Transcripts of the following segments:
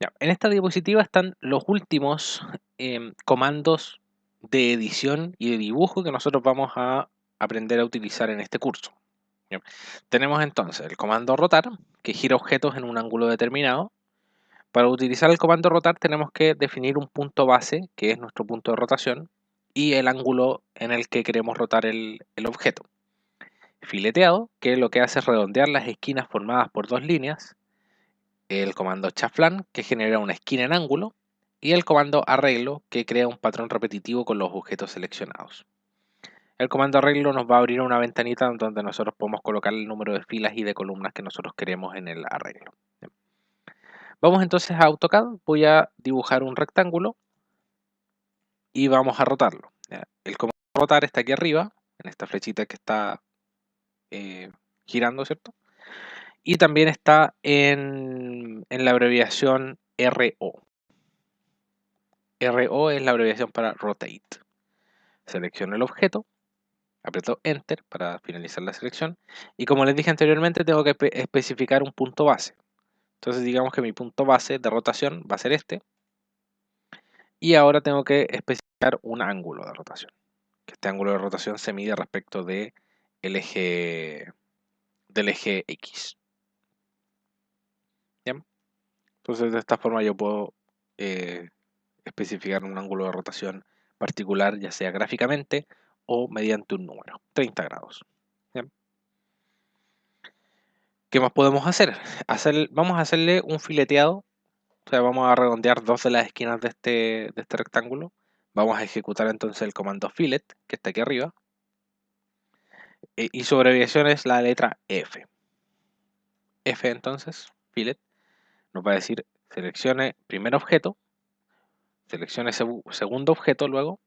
Ya, en esta diapositiva están los últimos comandos de edición y de dibujo que nosotros vamos a aprender a utilizar en este curso. Ya. Tenemos entonces el comando rotar, que gira objetos en un ángulo determinado. Para utilizar el comando rotar tenemos que definir un punto base, que es nuestro punto de rotación, y el ángulo en el que queremos rotar el objeto. Fileteado, que lo que hace es redondear las esquinas formadas por dos líneas. El comando chaflán, que genera una esquina en ángulo, y el comando arreglo, que crea un patrón repetitivo con los objetos seleccionados. El comando arreglo nos va a abrir una ventanita donde nosotros podemos colocar el número de filas y de columnas que nosotros queremos en el arreglo. Vamos entonces a AutoCAD, voy a dibujar un rectángulo y vamos a rotarlo. El comando rotar está aquí arriba, en esta flechita que está girando, ¿cierto? Y también está en la abreviación RO. RO es la abreviación para Rotate. Selecciono el objeto, aprieto Enter para finalizar la selección y como les dije anteriormente tengo que especificar un punto base. Entonces digamos que mi punto base de rotación va a ser este y ahora tengo que especificar un ángulo de rotación. Que este ángulo de rotación se mide respecto del eje X. ¿Bien? Entonces de esta forma yo puedo especificar un ángulo de rotación particular, ya sea gráficamente o mediante un número, 30 grados. ¿Bien? ¿Qué más podemos hacer? Vamos a hacerle un fileteado, o sea, vamos a redondear dos de las esquinas de este rectángulo. Vamos a ejecutar entonces el comando fillet, que está aquí arriba, y su abreviación es la letra F. F entonces, fillet, nos va a decir seleccione primer objeto, seleccione segundo objeto luego,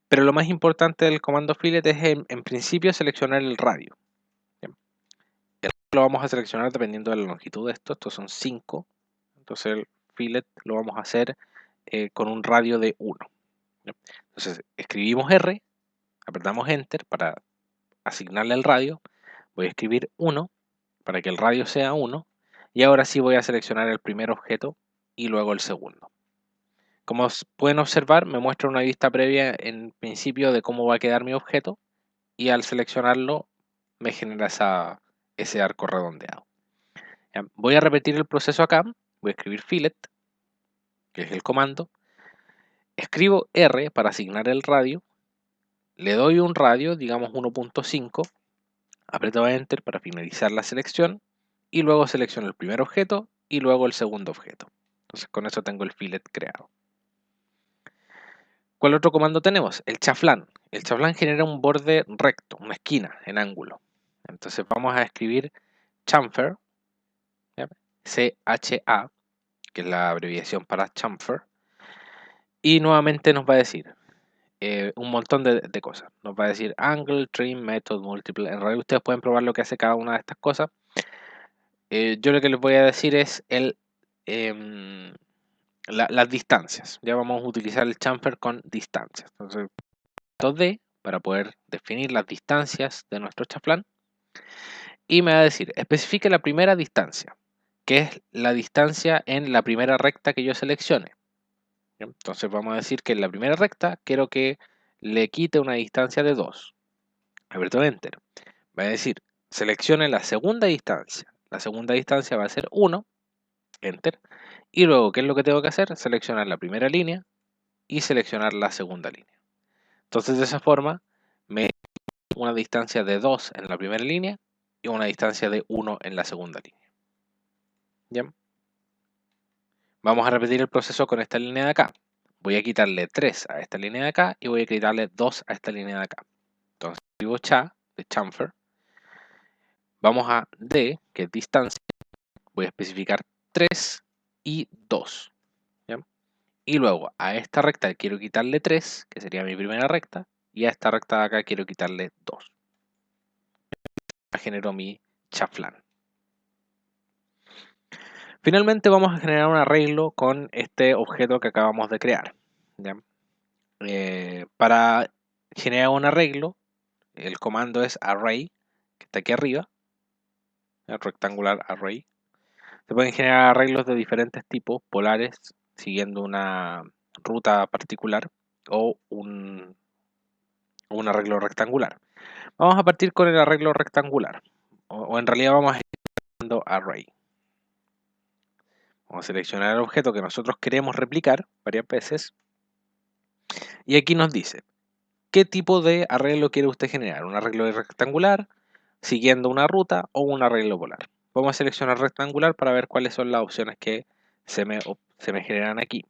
pero lo más importante del comando fillet es en principio seleccionar el radio. Bien. El radio lo vamos a seleccionar dependiendo de la longitud de esto. Estos son 5. Entonces el fillet lo vamos a hacer con un radio de 1. Bien. Entonces escribimos R, apretamos Enter para asignarle el radio. Voy a escribir 1 para que el radio sea 1. Y ahora sí voy a seleccionar el primer objeto y luego el segundo. Como pueden observar, me muestra una vista previa en principio de cómo va a quedar mi objeto y al seleccionarlo me genera ese arco redondeado. ¿Ya? Voy a repetir el proceso acá, voy a escribir fillet, que es el comando, escribo R para asignar el radio, le doy un radio, digamos 1.5, aprieto Enter para finalizar la selección y luego selecciono el primer objeto y luego el segundo objeto. Entonces con eso tengo el fillet creado. ¿Cuál otro comando tenemos? El chaflán. El chaflán genera un borde recto, una esquina en ángulo. Entonces vamos a escribir chamfer, C-H-A, que es la abreviación para chamfer, y nuevamente nos va a decir un montón de cosas. Nos va a decir angle, trim, method, multiple. En realidad ustedes pueden probar lo que hace cada una de estas cosas. Yo lo que les voy a decir es las distancias. Ya vamos a utilizar el chamfer con distancias. Entonces, D para poder definir las distancias de nuestro chaflán. Y me va a decir, especifique la primera distancia, que es la distancia en la primera recta que yo seleccione. Entonces vamos a decir que en la primera recta quiero que le quite una distancia de 2. Aprieto Enter. Va a decir, seleccione la segunda distancia. La segunda distancia va a ser 1. Enter. Y luego, ¿qué es lo que tengo que hacer? Seleccionar la primera línea y seleccionar la segunda línea. Entonces de esa forma me da una distancia de 2 en la primera línea y una distancia de 1 en la segunda línea. ¿Bien? Vamos a repetir el proceso con esta línea de acá. Voy a quitarle 3 a esta línea de acá y voy a quitarle 2 a esta línea de acá. Entonces escribo cha, de chamfer. Vamos a D, que es distancia. Voy a especificar 3 y 2. ¿Bien? Y luego a esta recta quiero quitarle 3, que sería mi primera recta. Y a esta recta de acá quiero quitarle 2. Genero mi chaflán. Finalmente vamos a generar un arreglo con este objeto que acabamos de crear. ¿Ya? Para generar un arreglo, el comando es array, que está aquí arriba, el rectangular array. Se pueden generar arreglos de diferentes tipos, polares, siguiendo una ruta particular o un arreglo rectangular. Vamos a partir con el arreglo rectangular, o en realidad vamos a ir usando array. Vamos a seleccionar el objeto que nosotros queremos replicar varias veces y aquí nos dice qué tipo de arreglo quiere usted generar, un arreglo rectangular siguiendo una ruta o un arreglo polar. Vamos a seleccionar rectangular para ver cuáles son las opciones que se me generan aquí.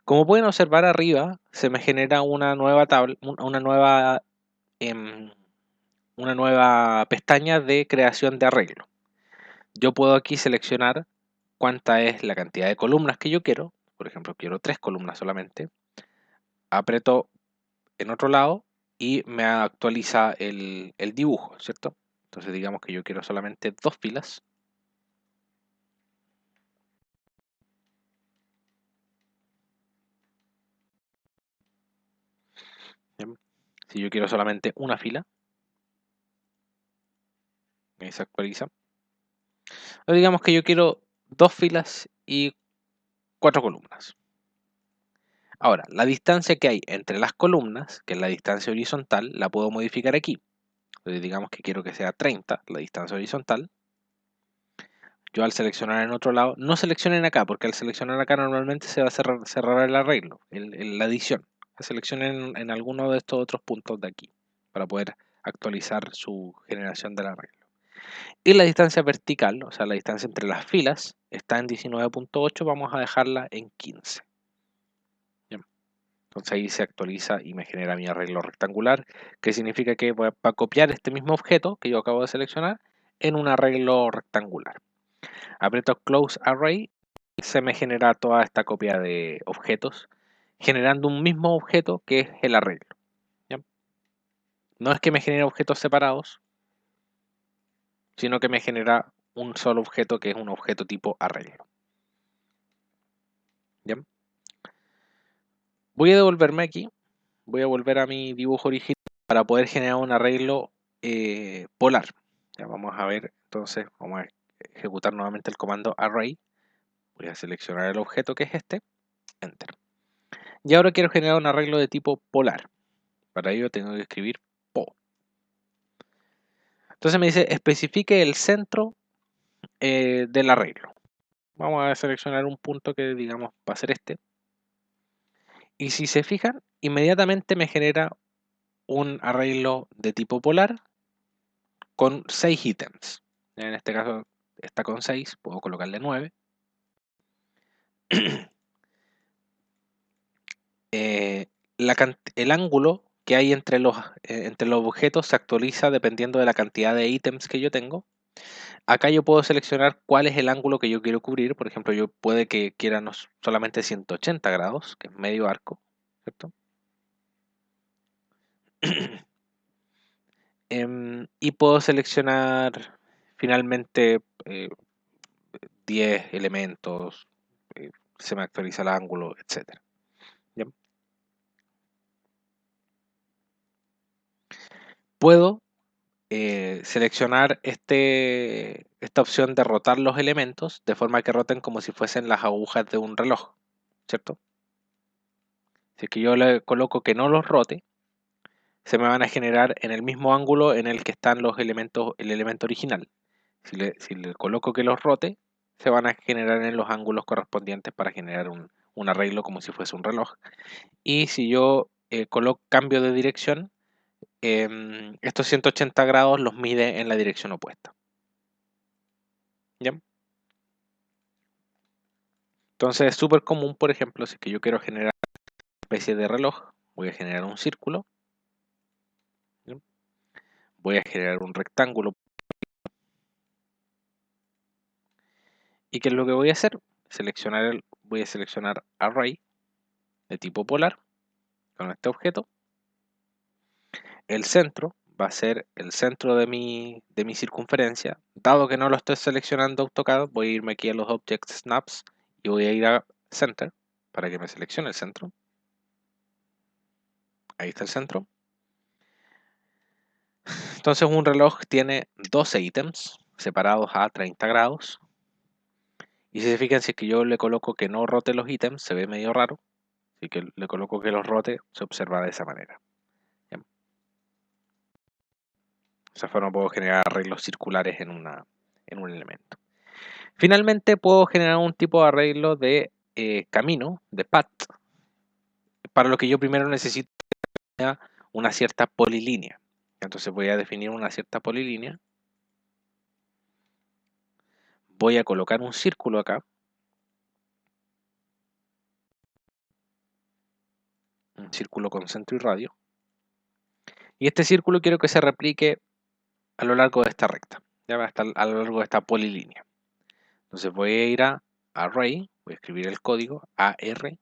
Como pueden observar arriba, se me genera una nueva tabla, una nueva pestaña de creación de arreglo. Yo puedo aquí seleccionar cuánta es la cantidad de columnas que yo quiero. Por ejemplo, quiero 3 columnas solamente. Aprieto en otro lado y me actualiza el dibujo, ¿cierto? Entonces digamos que yo quiero solamente 2 filas. Bien. Si yo quiero solamente una fila, me se actualiza. O digamos que yo quiero 2 filas y 4 columnas. Ahora, la distancia que hay entre las columnas, que es la distancia horizontal, la puedo modificar aquí. Entonces digamos que quiero que sea 30 la distancia horizontal. Yo al seleccionar en otro lado, no seleccionen acá, porque al seleccionar acá normalmente se va a cerrar el arreglo, la edición. Seleccionen en alguno de estos otros puntos de aquí, para poder actualizar su generación del arreglo. Y la distancia vertical, o sea, la distancia entre las filas, está en 19.8, vamos a dejarla en 15. Bien. Entonces ahí se actualiza y me genera mi arreglo rectangular, que significa que voy a copiar este mismo objeto que yo acabo de seleccionar en un arreglo rectangular. Aprieto Close Array y se me genera toda esta copia de objetos, generando un mismo objeto que es el arreglo. ¿Ya? No es que me genere objetos separados, sino que me genera un solo objeto que es un objeto tipo arreglo. ¿Ya? Voy a devolverme aquí, voy a volver a mi dibujo original para poder generar un arreglo polar. Ya vamos a ver, entonces vamos a ejecutar nuevamente el comando array. Voy a seleccionar el objeto que es este, enter. Y ahora quiero generar un arreglo de tipo polar. Para ello tengo que escribir po. Entonces me dice especifique el centro del arreglo. Vamos a seleccionar un punto que digamos va a ser este. Y si se fijan, inmediatamente me genera un arreglo de tipo polar con 6 ítems. En este caso está con 6, puedo colocarle 9. El ángulo que hay entre los objetos se actualiza dependiendo de la cantidad de ítems que yo tengo. Acá yo puedo seleccionar cuál es el ángulo que yo quiero cubrir. Por ejemplo, yo puede que quiera solamente 180 grados, que es medio arco, ¿cierto? Y puedo seleccionar finalmente 10 elementos, se me actualiza el ángulo, etc. ¿Ya? Puedo seleccionar esta opción de rotar los elementos de forma que roten como si fuesen las agujas de un reloj, ¿cierto? Si es que yo le coloco que no los rote, se me van a generar en el mismo ángulo en el que están los elementos, el elemento original. Si le coloco que los rote, se van a generar en los ángulos correspondientes para generar un arreglo como si fuese un reloj. Y si yo coloco cambio de dirección, estos 180 grados los mide en la dirección opuesta. ¿Ya? Entonces es súper común, por ejemplo, si es que yo quiero generar una especie de reloj, voy a generar un círculo, ¿ya? Voy a generar un rectángulo. ¿Y qué es lo que voy a hacer? Voy a seleccionar array de tipo polar con este objeto. El centro va a ser el centro de mi circunferencia. Dado que no lo estoy seleccionando AutoCAD, voy a irme aquí a los Object Snaps y voy a ir a Center para que me seleccione el centro. Ahí está el centro. Entonces un reloj tiene 12 ítems separados a 30 grados. Y si se fijan, si es que yo le coloco que no rote los ítems, se ve medio raro. Así que le coloco que los rote, se observa de esa manera. Bien. De esa forma puedo generar arreglos circulares en un elemento. Finalmente puedo generar un tipo de arreglo de camino, de path, para lo que yo primero necesito una cierta polilínea. Entonces voy a definir una cierta polilínea. Voy a colocar un círculo acá. Un círculo con centro y radio. Y este círculo quiero que se replique a lo largo de esta recta, ya va a estar a lo largo de esta polilínea. Entonces voy a ir a Array, voy a escribir el código AR,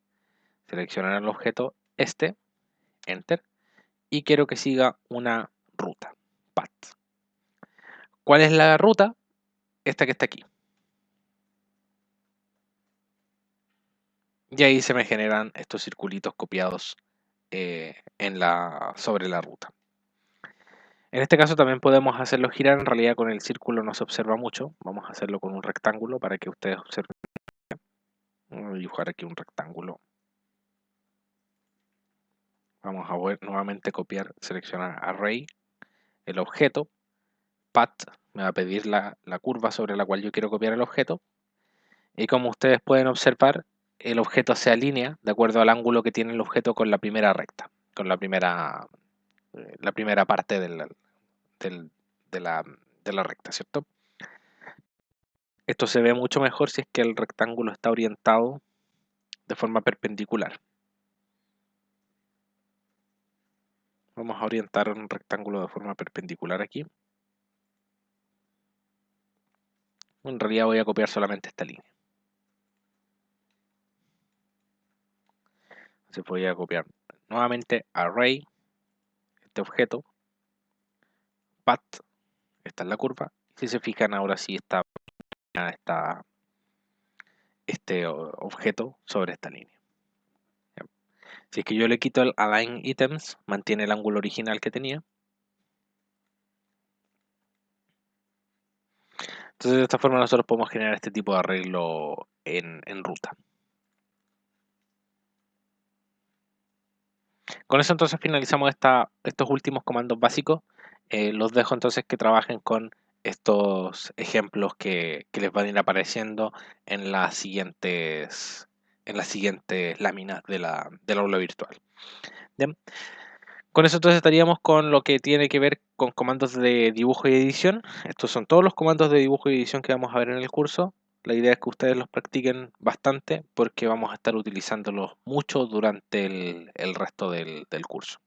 seleccionar el objeto Enter, y quiero que siga una ruta, path. ¿Cuál es la ruta? Esta que está aquí. Y ahí se me generan estos circulitos copiados sobre la ruta. En este caso también podemos hacerlo girar, en realidad con el círculo no se observa mucho, vamos a hacerlo con un rectángulo para que ustedes observen. Voy a dibujar aquí un rectángulo. Vamos a nuevamente copiar, seleccionar Array, el objeto, Path, me va a pedir la curva sobre la cual yo quiero copiar el objeto, y como ustedes pueden observar, el objeto se alinea de acuerdo al ángulo que tiene el objeto con la primera recta, con la primera parte de la recta, ¿cierto? Esto se ve mucho mejor si es que el rectángulo está orientado de forma perpendicular. Vamos a orientar un rectángulo de forma perpendicular aquí. En realidad voy a copiar solamente esta línea. Entonces voy a copiar nuevamente Array, este objeto, Path, esta es la curva. Si se fijan ahora sí está este objeto sobre esta línea. Si es que yo le quito el Align Items, mantiene el ángulo original que tenía. Entonces de esta forma nosotros podemos generar este tipo de arreglo en ruta. Con eso entonces finalizamos estos últimos comandos básicos. Los dejo entonces que trabajen con estos ejemplos que les van a ir apareciendo en las siguientes láminas del aula virtual. Bien. Con eso entonces estaríamos con lo que tiene que ver con comandos de dibujo y edición. Estos son todos los comandos de dibujo y edición que vamos a ver en el curso. La idea es que ustedes los practiquen bastante porque vamos a estar utilizándolos mucho durante el resto del curso.